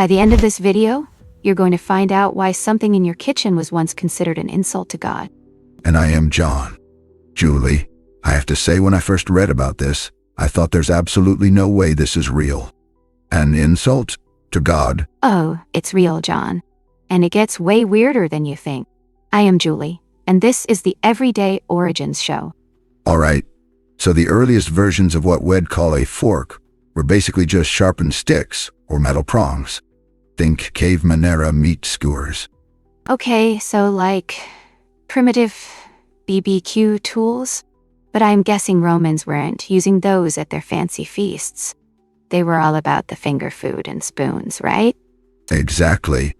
By the end of this video, you're going to find out why something in your kitchen was once considered an insult to God. And I am John. Julie, I have to say when I first read about this, I thought there's absolutely no way this is real. An insult to God? Oh, it's real, John. And it gets way weirder than you think. I am Julie, and this is the Everyday Origins Show. Alright, so the earliest versions of what we'd call a fork were basically just sharpened sticks or metal prongs. Think caveman-era meat skewers. Okay, so like primitive BBQ tools? But I'm guessing Romans weren't using those at their fancy feasts. They were all about the finger food and spoons, right? Exactly.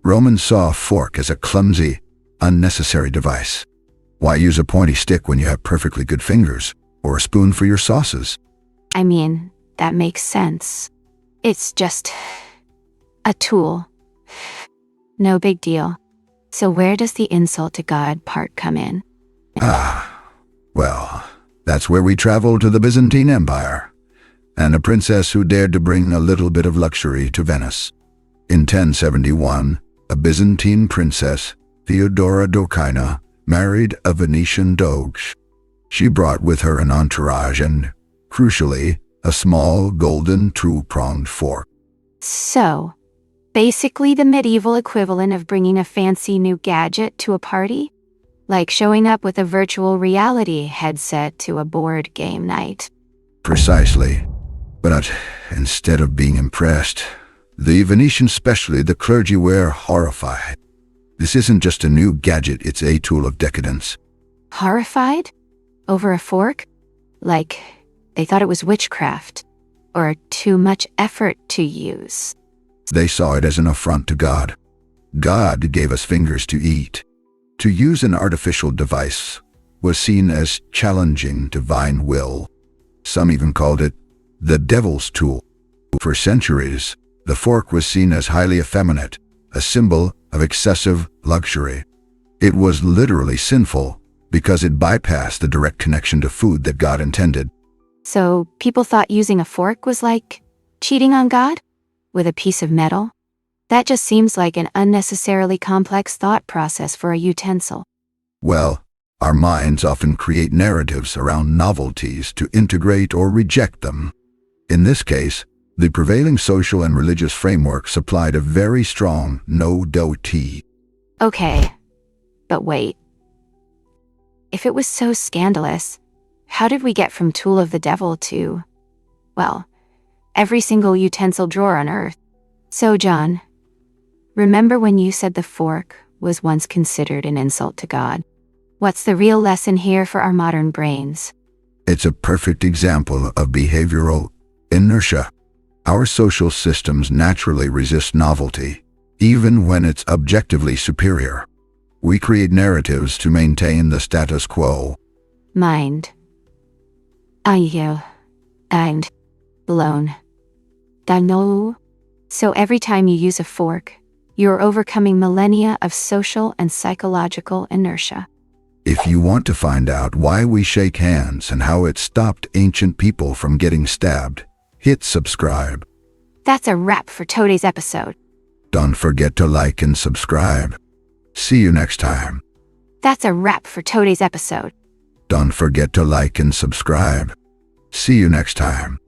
Romans saw a fork as a clumsy, unnecessary device. Why use a pointy stick when you have perfectly good fingers, or a spoon for your sauces? I mean, that makes sense. It's just a tool. No big deal. So where does the insult to God part come in? Well, that's where we travel to the Byzantine Empire, and a princess who dared to bring a little bit of luxury to Venice. In 1071, a Byzantine princess, Theodora Doukaina, married a Venetian doge. She brought with her an entourage and, crucially, a small golden two-pronged fork. So, basically the medieval equivalent of bringing a fancy new gadget to a party? Like showing up with a virtual reality headset to a board game night. Precisely. But instead of being impressed, the Venetians, especially the clergy, were horrified. This isn't just a new gadget, it's a tool of decadence. Horrified? Over a fork? Like, they thought it was witchcraft, or too much effort to use. They saw it as an affront to God. God gave us fingers to eat. To use an artificial device was seen as challenging divine will. Some even called it the devil's tool. For centuries, the fork was seen as highly effeminate, a symbol of excessive luxury. It was literally sinful because it bypassed the direct connection to food that God intended. So people thought using a fork was like cheating on God? With a piece of metal? That just seems like an unnecessarily complex thought process for a utensil. Well, our minds often create narratives around novelties to integrate or reject them. In this case, the prevailing social and religious framework supplied a very strong no-dough tea. Okay, but wait. If it was so scandalous, how did we get from tool of the devil to, well, every single utensil drawer on Earth? So, John, remember when you said the fork was once considered an insult to God? What's the real lesson here for our modern brains? It's a perfect example of behavioral inertia. Our social systems naturally resist novelty, even when it's objectively superior. We create narratives to maintain the status quo. Mind. I'm blown. Dano. So every time you use a fork, you're overcoming millennia of social and psychological inertia. If you want to find out why we shake hands and how it stopped ancient people from getting stabbed, hit subscribe. That's a wrap for today's episode. Don't forget to like and subscribe. See you next time. That's a wrap for today's episode. Don't forget to like and subscribe. See you next time.